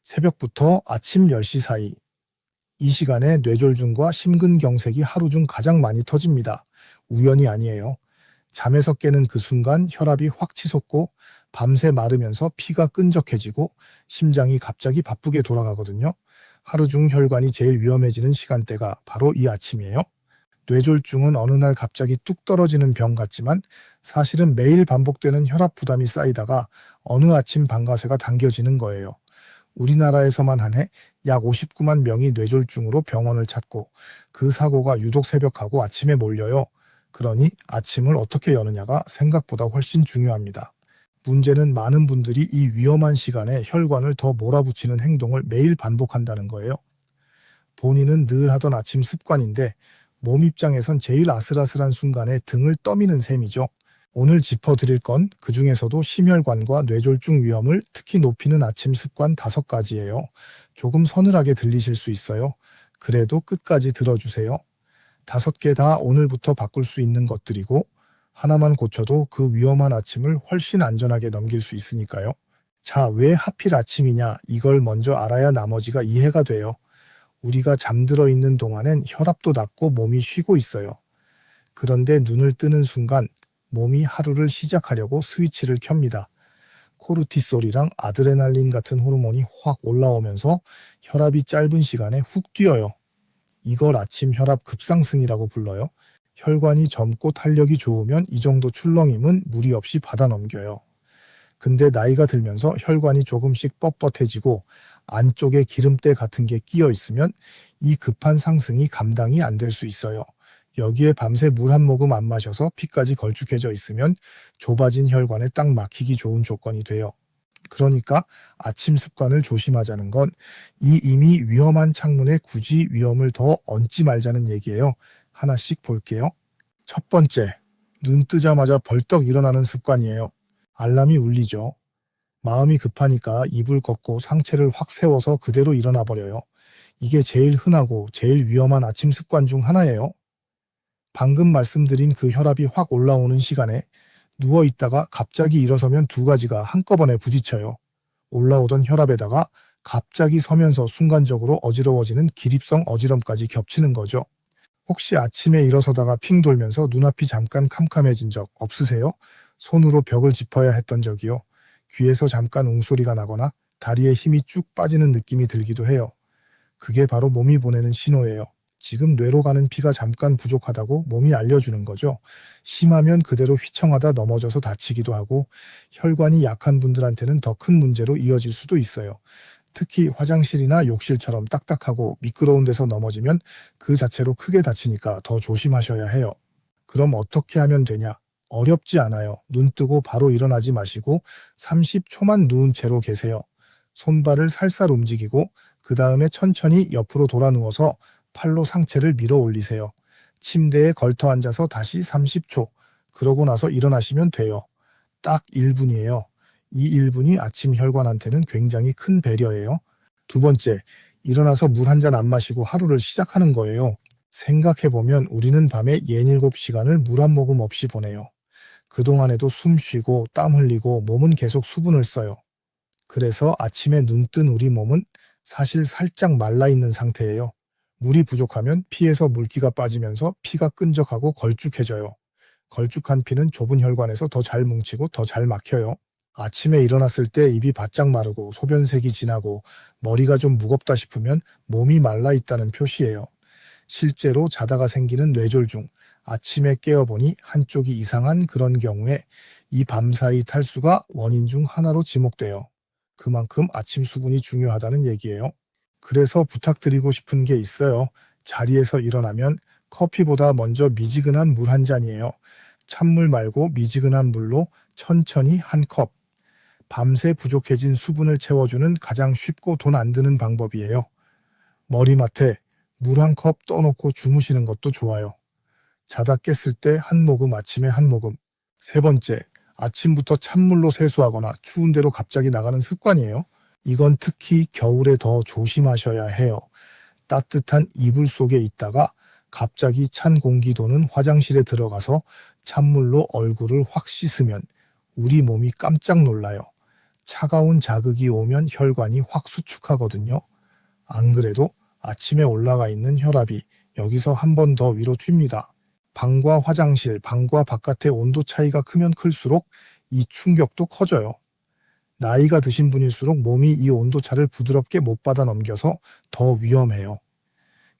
새벽부터 아침 10시 사이, 이 시간에 뇌졸중과 심근경색이 하루 중 가장 많이 터집니다. 우연이 아니에요. 잠에서 깨는 그 순간 혈압이 확 치솟고 밤새 마르면서 피가 끈적해지고 심장이 갑자기 바쁘게 돌아가거든요. 하루 중 혈관이 제일 위험해지는 시간대가 바로 이 아침이에요. 뇌졸중은 어느 날 갑자기 뚝 떨어지는 병 같지만 사실은 매일 반복되는 혈압 부담이 쌓이다가 어느 아침 방가쇠가 당겨지는 거예요. 우리나라에서만 한 해 약 59만 명이 뇌졸중으로 병원을 찾고 그 사고가 유독 새벽하고 아침에 몰려요. 그러니 아침을 어떻게 여느냐가 생각보다 훨씬 중요합니다. 문제는 많은 분들이 이 위험한 시간에 혈관을 더 몰아붙이는 행동을 매일 반복한다는 거예요. 본인은 늘 하던 아침 습관인데 몸 입장에선 제일 아슬아슬한 순간에 등을 떠미는 셈이죠. 오늘 짚어드릴 건 그 중에서도 심혈관과 뇌졸중 위험을 특히 높이는 아침 습관 5가지예요. 조금 서늘하게 들리실 수 있어요. 그래도 끝까지 들어주세요. 5개 다 오늘부터 바꿀 수 있는 것들이고 하나만 고쳐도 그 위험한 아침을 훨씬 안전하게 넘길 수 있으니까요. 자, 왜 하필 아침이냐? 이걸 먼저 알아야 나머지가 이해가 돼요. 우리가 잠들어 있는 동안엔 혈압도 낮고 몸이 쉬고 있어요. 그런데 눈을 뜨는 순간 몸이 하루를 시작하려고 스위치를 켭니다. 코르티솔이랑 아드레날린 같은 호르몬이 확 올라오면서 혈압이 짧은 시간에 훅 뛰어요. 이걸 아침 혈압 급상승이라고 불러요. 혈관이 젊고 탄력이 좋으면 이 정도 출렁임은 무리 없이 받아 넘겨요. 근데 나이가 들면서 혈관이 조금씩 뻣뻣해지고 안쪽에 기름때 같은 게 끼어 있으면 이 급한 상승이 감당이 안 될 수 있어요. 여기에 밤새 물 한 모금 안 마셔서 피까지 걸쭉해져 있으면 좁아진 혈관에 딱 막히기 좋은 조건이 돼요. 그러니까 아침 습관을 조심하자는 건 이 이미 위험한 창문에 굳이 위험을 더 얹지 말자는 얘기예요. 하나씩 볼게요. 첫 번째, 눈 뜨자마자 벌떡 일어나는 습관이에요. 알람이 울리죠. 마음이 급하니까 이불 걷고 상체를 확 세워서 그대로 일어나 버려요. 이게 제일 흔하고 제일 위험한 아침 습관 중 하나예요. 방금 말씀드린 그 혈압이 확 올라오는 시간에 누워 있다가 갑자기 일어서면 2가지가 한꺼번에 부딪혀요. 올라오던 혈압에다가 갑자기 서면서 순간적으로 어지러워지는 기립성 어지럼까지 겹치는 거죠. 혹시 아침에 일어서다가 핑 돌면서 눈앞이 잠깐 캄캄해진 적 없으세요? 손으로 벽을 짚어야 했던 적이요. 귀에서 잠깐 웅소리가 나거나 다리에 힘이 쭉 빠지는 느낌이 들기도 해요. 그게 바로 몸이 보내는 신호예요. 지금 뇌로 가는 피가 잠깐 부족하다고 몸이 알려주는 거죠. 심하면 그대로 휘청하다 넘어져서 다치기도 하고 혈관이 약한 분들한테는 더 큰 문제로 이어질 수도 있어요. 특히 화장실이나 욕실처럼 딱딱하고 미끄러운 데서 넘어지면 그 자체로 크게 다치니까 더 조심하셔야 해요. 그럼 어떻게 하면 되냐? 어렵지 않아요. 눈 뜨고 바로 일어나지 마시고 30초만 누운 채로 계세요. 손발을 살살 움직이고 그 다음에 천천히 옆으로 돌아 누워서 팔로 상체를 밀어 올리세요. 침대에 걸터 앉아서 다시 30초. 그러고 나서 일어나시면 돼요. 딱 1분이에요. 이 1분이 아침 혈관한테는 굉장히 큰 배려예요. 두 번째, 일어나서 물 한 잔 안 마시고 하루를 시작하는 거예요. 생각해보면 우리는 밤에 67시간을 물 한 모금 없이 보내요. 그동안에도 숨 쉬고 땀 흘리고 몸은 계속 수분을 써요. 그래서 아침에 눈 뜬 우리 몸은 사실 살짝 말라있는 상태예요. 물이 부족하면 피에서 물기가 빠지면서 피가 끈적하고 걸쭉해져요. 걸쭉한 피는 좁은 혈관에서 더 잘 뭉치고 더 잘 막혀요. 아침에 일어났을 때 입이 바짝 마르고 소변색이 진하고 머리가 좀 무겁다 싶으면 몸이 말라 있다는 표시예요. 실제로 자다가 생기는 뇌졸중, 아침에 깨어보니 한쪽이 이상한 그런 경우에 이 밤사이 탈수가 원인 중 하나로 지목돼요. 그만큼 아침 수분이 중요하다는 얘기예요. 그래서 부탁드리고 싶은 게 있어요. 자리에서 일어나면 커피보다 먼저 미지근한 물 한 잔이에요. 찬물 말고 미지근한 물로 천천히 한 컵. 밤새 부족해진 수분을 채워주는 가장 쉽고 돈 안 드는 방법이에요. 머리맡에 물 한 컵 떠놓고 주무시는 것도 좋아요. 자다 깼을 때 한 모금, 아침에 한 모금. 세 번째, 아침부터 찬물로 세수하거나 추운 데로 갑자기 나가는 습관이에요. 이건 특히 겨울에 더 조심하셔야 해요. 따뜻한 이불 속에 있다가 갑자기 찬 공기 도는 화장실에 들어가서 찬물로 얼굴을 확 씻으면 우리 몸이 깜짝 놀라요. 차가운 자극이 오면 혈관이 확 수축하거든요. 안 그래도 아침에 올라가 있는 혈압이 여기서 한 번 더 위로 튑니다. 방과 화장실, 방과 바깥의 온도 차이가 크면 클수록 이 충격도 커져요. 나이가 드신 분일수록 몸이 이 온도차를 부드럽게 못 받아 넘겨서 더 위험해요.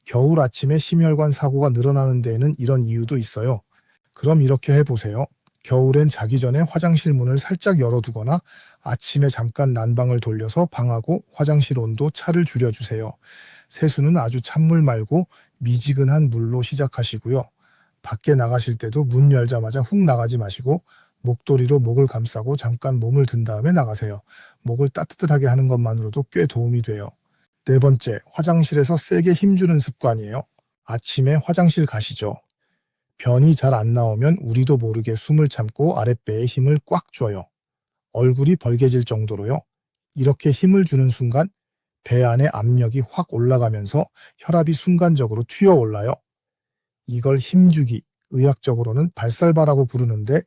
겨울 아침에 심혈관 사고가 늘어나는 데에는 이런 이유도 있어요. 그럼 이렇게 해보세요. 겨울엔 자기 전에 화장실 문을 살짝 열어두거나 아침에 잠깐 난방을 돌려서 방하고 화장실 온도 차를 줄여주세요. 세수는 아주 찬물 말고 미지근한 물로 시작하시고요. 밖에 나가실 때도 문 열자마자 훅 나가지 마시고 목도리로 목을 감싸고 잠깐 몸을 든 다음에 나가세요. 목을 따뜻하게 하는 것만으로도 꽤 도움이 돼요. 네 번째, 화장실에서 세게 힘주는 습관이에요. 아침에 화장실 가시죠. 변이 잘 안 나오면 우리도 모르게 숨을 참고 아랫배에 힘을 꽉 줘요. 얼굴이 벌개질 정도로요. 이렇게 힘을 주는 순간 배 안에 압력이 확 올라가면서 혈압이 순간적으로 튀어 올라요. 이걸 힘주기, 의학적으로는 발살바라고 부르는데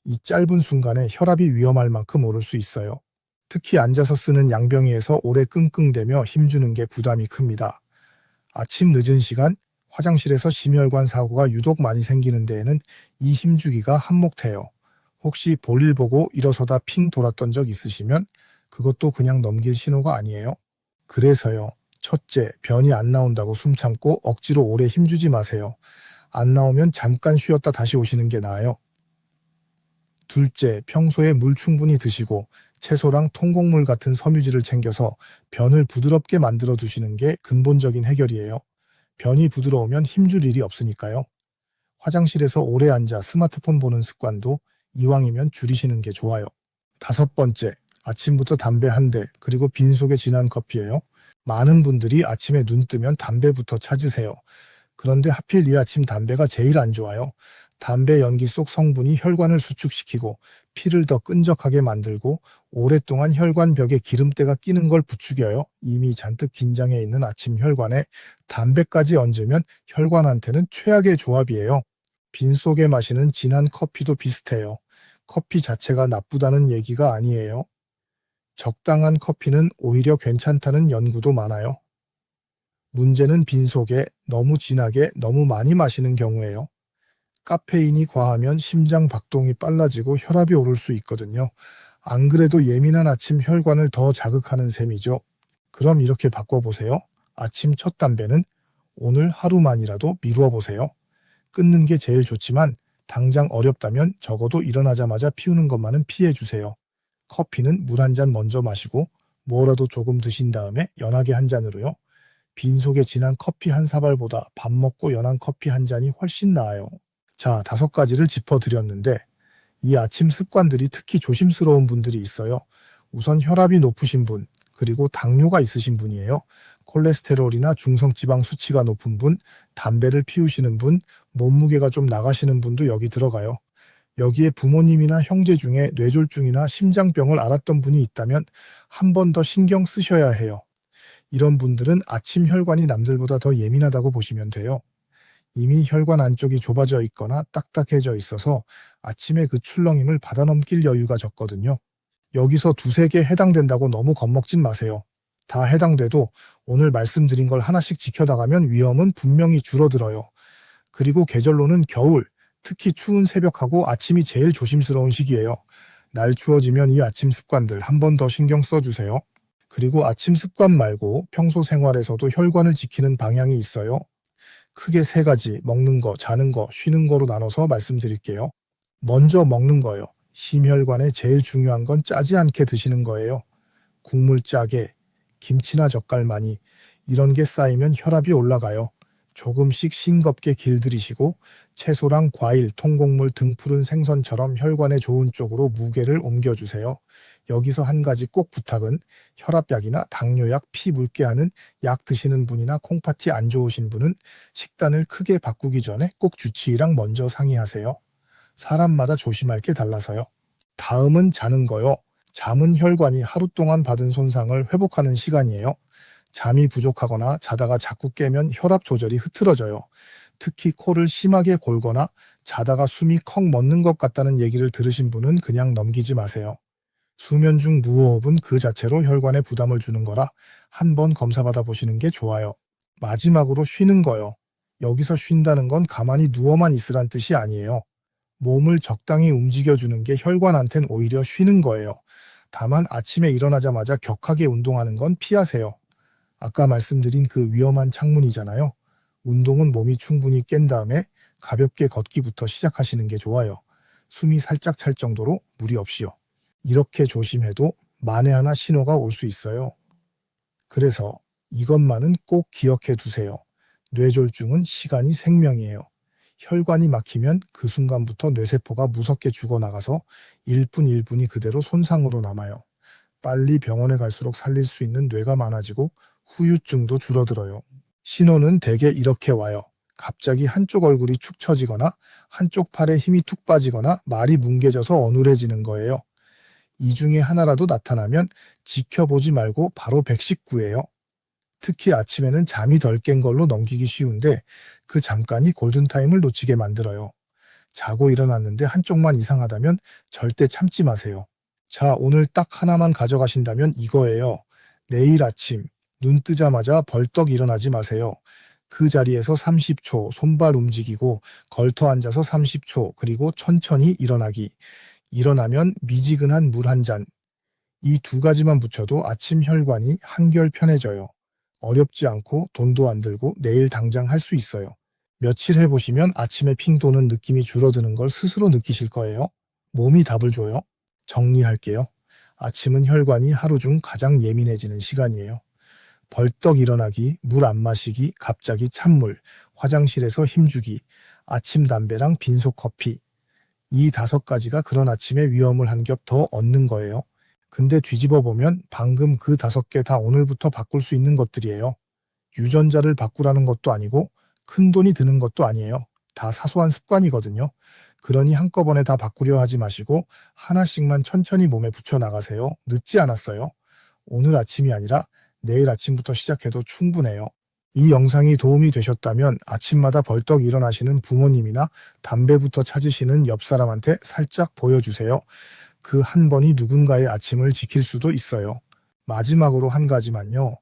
이 짧은 순간에 혈압이 위험할 만큼 오를 수 있어요. 특히 앉아서 쓰는 양병이에서 오래 끙끙대며 힘주는 게 부담이 큽니다. 아침 늦은 시간 화장실에서 심혈관 사고가 유독 많이 생기는 데에는 이 힘주기가 한몫해요. 혹시 볼일 보고 일어서다 핑 돌았던 적 있으시면 그것도 그냥 넘길 신호가 아니에요. 그래서요. 첫째, 변이 안 나온다고 숨 참고 억지로 오래 힘주지 마세요. 안 나오면 잠깐 쉬었다 다시 오시는 게 나아요. 둘째, 평소에 물 충분히 드시고 채소랑 통곡물 같은 섬유질을 챙겨서 변을 부드럽게 만들어 두시는 게 근본적인 해결이에요. 변이 부드러우면 힘줄 일이 없으니까요. 화장실에서 오래 앉아 스마트폰 보는 습관도 이왕이면 줄이시는 게 좋아요. 다섯 번째, 아침부터 담배 한 대, 그리고 빈속에 진한 커피예요. 많은 분들이 아침에 눈 뜨면 담배부터 찾으세요. 그런데 하필 이 아침 담배가 제일 안 좋아요. 담배 연기 속 성분이 혈관을 수축시키고 피를 더 끈적하게 만들고 오랫동안 혈관벽에 기름때가 끼는 걸 부추겨요. 이미 잔뜩 긴장해 있는 아침 혈관에 담배까지 얹으면 혈관한테는 최악의 조합이에요. 빈속에 마시는 진한 커피도 비슷해요. 커피 자체가 나쁘다는 얘기가 아니에요. 적당한 커피는 오히려 괜찮다는 연구도 많아요. 문제는 빈속에 너무 진하게 너무 많이 마시는 경우예요. 카페인이 과하면 심장 박동이 빨라지고 혈압이 오를 수 있거든요. 안 그래도 예민한 아침 혈관을 더 자극하는 셈이죠. 그럼 이렇게 바꿔보세요. 아침 첫 담배는 오늘 하루만이라도 미루어 보세요. 끊는 게 제일 좋지만 당장 어렵다면 적어도 일어나자마자 피우는 것만은 피해주세요. 커피는 물 한 잔 먼저 마시고 뭐라도 조금 드신 다음에 연하게 한 잔으로요. 빈속에 진한 커피 한 사발보다 밥 먹고 연한 커피 한 잔이 훨씬 나아요. 자, 5가지를 짚어드렸는데 이 아침 습관들이 특히 조심스러운 분들이 있어요. 우선 혈압이 높으신 분, 그리고 당뇨가 있으신 분이에요. 콜레스테롤이나 중성지방 수치가 높은 분, 담배를 피우시는 분, 몸무게가 좀 나가시는 분도 여기 들어가요. 여기에 부모님이나 형제 중에 뇌졸중이나 심장병을 앓았던 분이 있다면 한 번 더 신경 쓰셔야 해요. 이런 분들은 아침 혈관이 남들보다 더 예민하다고 보시면 돼요. 이미 혈관 안쪽이 좁아져 있거나 딱딱해져 있어서 아침에 그 출렁임을 받아넘길 여유가 적거든요. 여기서 두세 개 해당된다고 너무 겁먹진 마세요. 다 해당돼도 오늘 말씀드린 걸 하나씩 지켜나가면 위험은 분명히 줄어들어요. 그리고 계절로는 겨울, 특히 추운 새벽하고 아침이 제일 조심스러운 시기예요. 날 추워지면 이 아침 습관들 한 번 더 신경 써주세요. 그리고 아침 습관 말고 평소 생활에서도 혈관을 지키는 방향이 있어요. 크게 3가지, 먹는 거, 자는 거, 쉬는 거로 나눠서 말씀드릴게요. 먼저 먹는 거요. 심혈관에 제일 중요한 건 짜지 않게 드시는 거예요. 국물 짜게, 김치나 젓갈 많이, 이런 게 쌓이면 혈압이 올라가요. 조금씩 싱겁게 길들이시고 채소랑 과일, 통곡물, 등푸른 생선처럼 혈관에 좋은 쪽으로 무게를 옮겨주세요. 여기서 한 가지 꼭 부탁은 혈압약이나 당뇨약, 피 묽게 하는 약 드시는 분이나 콩팥이 안 좋으신 분은 식단을 크게 바꾸기 전에 꼭 주치의랑 먼저 상의하세요. 사람마다 조심할 게 달라서요. 다음은 자는 거요. 잠은 혈관이 하루 동안 받은 손상을 회복하는 시간이에요. 잠이 부족하거나 자다가 자꾸 깨면 혈압 조절이 흐트러져요. 특히 코를 심하게 골거나 자다가 숨이 컥 멎는 것 같다는 얘기를 들으신 분은 그냥 넘기지 마세요. 수면 중 무호흡은 그 자체로 혈관에 부담을 주는 거라 한번 검사받아 보시는 게 좋아요. 마지막으로 쉬는 거요. 여기서 쉰다는 건 가만히 누워만 있으란 뜻이 아니에요. 몸을 적당히 움직여주는 게 혈관한텐 오히려 쉬는 거예요. 다만 아침에 일어나자마자 격하게 운동하는 건 피하세요. 아까 말씀드린 그 위험한 창문이잖아요. 운동은 몸이 충분히 깬 다음에 가볍게 걷기부터 시작하시는 게 좋아요. 숨이 살짝 찰 정도로 무리 없이요. 이렇게 조심해도 만에 하나 신호가 올 수 있어요. 그래서 이것만은 꼭 기억해 두세요. 뇌졸중은 시간이 생명이에요. 혈관이 막히면 그 순간부터 뇌세포가 무섭게 죽어나가서 1분 1분이 그대로 손상으로 남아요. 빨리 병원에 갈수록 살릴 수 있는 뇌가 많아지고 후유증도 줄어들어요. 신호는 대개 이렇게 와요. 갑자기 한쪽 얼굴이 축 처지거나 한쪽 팔에 힘이 툭 빠지거나 말이 뭉개져서 어눌해지는 거예요. 이 중에 하나라도 나타나면 지켜보지 말고 바로 119예요. 특히 아침에는 잠이 덜 깬 걸로 넘기기 쉬운데 그 잠깐이 골든타임을 놓치게 만들어요. 자고 일어났는데 한쪽만 이상하다면 절대 참지 마세요. 자, 오늘 딱 하나만 가져가신다면 이거예요. 내일 아침 눈 뜨자마자 벌떡 일어나지 마세요. 그 자리에서 30초 손발 움직이고 걸터 앉아서 30초 그리고 천천히 일어나기. 일어나면 미지근한 물 한 잔. 이 두 가지만 붙여도 아침 혈관이 한결 편해져요. 어렵지 않고 돈도 안 들고 내일 당장 할 수 있어요. 며칠 해보시면 아침에 핑 도는 느낌이 줄어드는 걸 스스로 느끼실 거예요. 몸이 답을 줘요. 정리할게요. 아침은 혈관이 하루 중 가장 예민해지는 시간이에요. 벌떡 일어나기, 물 안 마시기, 갑자기 찬물, 화장실에서 힘주기, 아침 담배랑 빈속 커피. 이 5가지가 그런 아침에 위험을 한 겹 더 얻는 거예요. 근데 뒤집어 보면 방금 그 5개 다 오늘부터 바꿀 수 있는 것들이에요. 유전자를 바꾸라는 것도 아니고 큰 돈이 드는 것도 아니에요. 다 사소한 습관이거든요. 그러니 한꺼번에 다 바꾸려 하지 마시고 하나씩만 천천히 몸에 붙여 나가세요. 늦지 않았어요. 오늘 아침이 아니라 내일 아침부터 시작해도 충분해요. 이 영상이 도움이 되셨다면 아침마다 벌떡 일어나시는 부모님이나 담배부터 찾으시는 옆 사람한테 살짝 보여주세요. 그 한 번이 누군가의 아침을 지킬 수도 있어요. 마지막으로 한 가지만요.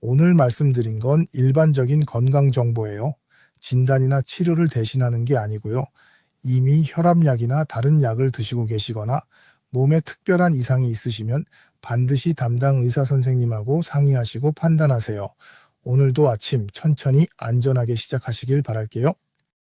오늘 말씀드린 건 일반적인 건강 정보예요. 진단이나 치료를 대신하는 게 아니고요. 이미 혈압약이나 다른 약을 드시고 계시거나 몸에 특별한 이상이 있으시면 반드시 담당 의사 선생님하고 상의하시고 판단하세요. 오늘도 아침 천천히 안전하게 시작하시길 바랄게요.